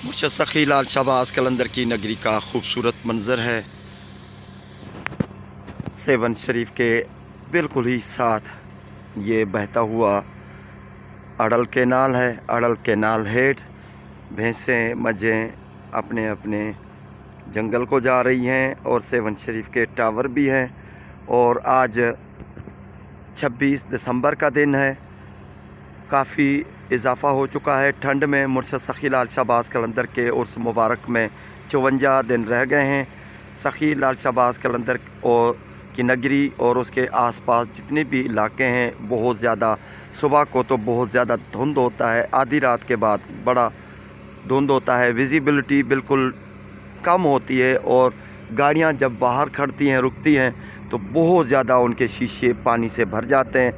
مرشد سخی لال شہباز قلندر کی نگری کا خوبصورت منظر ہے۔ سیون شریف کے بالکل ہی ساتھ یہ بہتا ہوا اڑل کینال ہے۔ اڑل کینال ہیڈ بھینسیں مجھیں اپنے اپنے جنگل کو جا رہی ہیں اور سیون شریف کے ٹاور بھی ہیں۔ اور آج 26 دسمبر کا دن ہے۔ کافی اضافہ ہو چکا ہے ٹھنڈ میں۔ مرشد سخی لال شہباز قلندر کے عرس مبارک میں 54 دن رہ گئے ہیں۔ سخی لال شہباز قلندر کی نگری اور اس کے آس پاس جتنے بھی علاقے ہیں بہت زیادہ، صبح کو تو بہت زیادہ دھند ہوتا ہے، آدھی رات کے بعد بڑا دھند ہوتا ہے، ویزیبلٹی بالکل کم ہوتی ہے، اور گاڑیاں جب باہر کھڑتی ہیں رکتی ہیں تو بہت زیادہ ان کے شیشے پانی سے بھر جاتے ہیں۔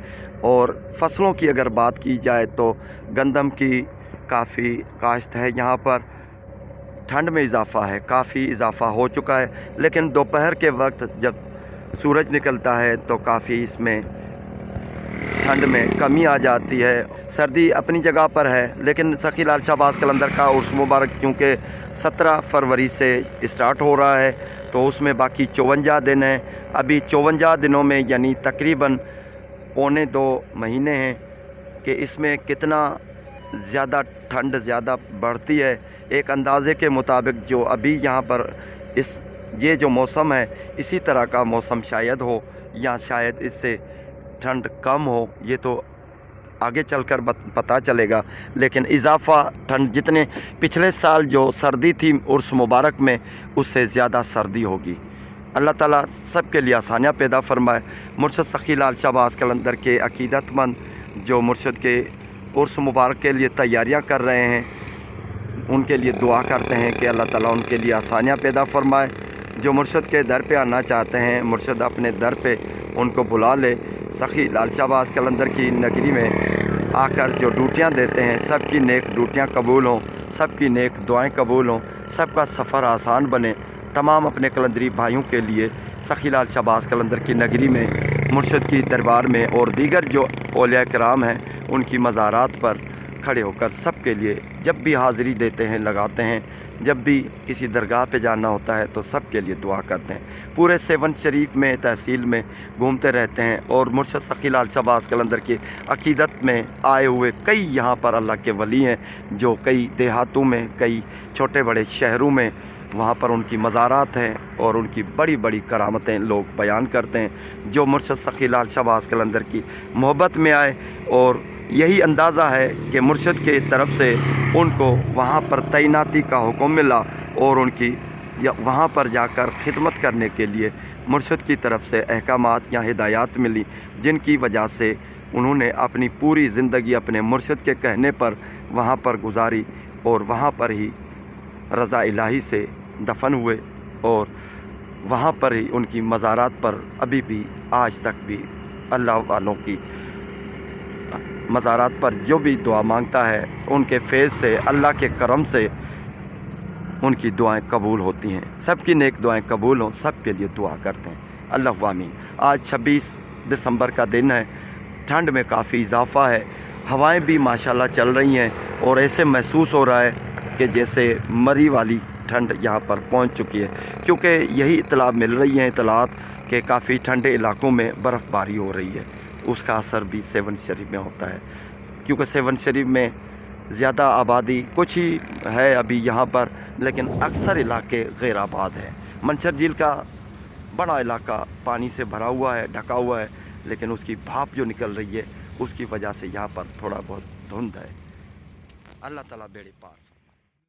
اور فصلوں کی اگر بات کی جائے تو گندم کی کافی کاشت ہے یہاں پر۔ ٹھنڈ میں اضافہ ہے، کافی اضافہ ہو چکا ہے، لیکن دوپہر کے وقت جب سورج نکلتا ہے تو کافی اس میں ٹھنڈ میں کمی آ جاتی ہے۔ سردی اپنی جگہ پر ہے، لیکن سخی لال شہباز قلندر کا عرس مبارک کیونکہ 17 فروری سے اسٹارٹ ہو رہا ہے تو اس میں باقی 54 دن ہیں۔ ابھی 54 دنوں میں یعنی تقریباً پونے 2 مہینے ہیں کہ اس میں کتنا زیادہ ٹھنڈ زیادہ بڑھتی ہے۔ ایک اندازے کے مطابق جو ابھی یہاں پر یہ جو موسم ہے اسی طرح کا موسم شاید ہو یا شاید اس سے ٹھنڈ کم ہو، یہ تو آگے چل کر پتہ چلے گا۔ لیکن اضافہ ٹھنڈ جتنے پچھلے سال جو سردی تھی عرس مبارک میں اس سے زیادہ سردی ہوگی۔ اللہ تعالیٰ سب کے لیے آسانیاں پیدا فرمائے۔ مرشد سخی لال شہباز قلندر کے عقیدت مند جو مرشد کے عرس مبارک کے لیے تیاریاں کر رہے ہیں ان کے لیے دعا کرتے ہیں کہ اللہ تعالیٰ ان کے لیے آسانیاں پیدا فرمائے۔ جو مرشد کے در پہ آنا چاہتے ہیں مرشد اپنے در پہ ان کو بلا لے۔ سخی لال شہباز قلندر کی نگری میں آ کر جو ڈیوٹیاں دیتے ہیں سب کی نیک ڈیوٹیاں قبول ہوں، سب کی نیک دعائیں قبول ہوں، سب کا سفر آسان بنے۔ تمام اپنے قلندری بھائیوں کے لیے سخی لال شہباز قلندر کی نگری میں مرشد کی دربار میں اور دیگر جو اولیاء کرام ہیں ان کی مزارات پر کھڑے ہو کر سب کے لیے جب بھی حاضری دیتے ہیں لگاتے ہیں، جب بھی کسی درگاہ پہ جانا ہوتا ہے تو سب کے لیے دعا کرتے ہیں۔ پورے سیون شریف میں تحصیل میں گھومتے رہتے ہیں اور مرشد سخی لال شہباز قلندر کی عقیدت میں آئے ہوئے کئی یہاں پر اللہ کے ولی ہیں جو کئی دیہاتوں میں، کئی چھوٹے بڑے شہروں میں وہاں پر ان کی مزارات ہیں اور ان کی بڑی بڑی کرامتیں لوگ بیان کرتے ہیں۔ جو مرشد سخی لال شہباز قلندر کی محبت میں آئے اور یہی اندازہ ہے کہ مرشد کے طرف سے ان کو وہاں پر تعیناتی کا حکم ملا اور ان کی وہاں پر جا کر خدمت کرنے کے لیے مرشد کی طرف سے احکامات یا ہدایات ملی، جن کی وجہ سے انہوں نے اپنی پوری زندگی اپنے مرشد کے کہنے پر وہاں پر گزاری اور وہاں پر ہی رضا الہی سے دفن ہوئے۔ اور وہاں پر ہی ان کی مزارات پر ابھی بھی آج تک بھی اللہ والوں کی مزارات پر جو بھی دعا مانگتا ہے ان کے فیض سے، اللہ کے کرم سے ان کی دعائیں قبول ہوتی ہیں۔ سب کی نیک دعائیں قبول ہوں، سب کے لیے دعا کرتے ہیں۔ اللہ آمین۔ آج 26 دسمبر کا دن ہے۔ ٹھنڈ میں کافی اضافہ ہے، ہوائیں بھی ماشاءاللہ چل رہی ہیں اور ایسے محسوس ہو رہا ہے کہ جیسے مری والی ٹھنڈ یہاں پر پہنچ چکی ہے، کیونکہ یہی اطلاع مل رہی ہیں اطلاعات کہ کافی ٹھنڈے علاقوں میں برف باری ہو رہی ہے۔ اس کا اثر بھی سیون شریف میں ہوتا ہے، کیونکہ سیون شریف میں زیادہ آبادی کچھ ہی ہے ابھی یہاں پر، لیکن اکثر علاقے غیر آباد ہیں۔ منچر جھیل کا بڑا علاقہ پانی سے بھرا ہوا ہے، ڈھکا ہوا ہے، لیکن اس کی بھاپ جو نکل رہی ہے اس کی وجہ سے یہاں پر تھوڑا بہت دھند ہے۔ اللہ تعالیٰ بیڑے پار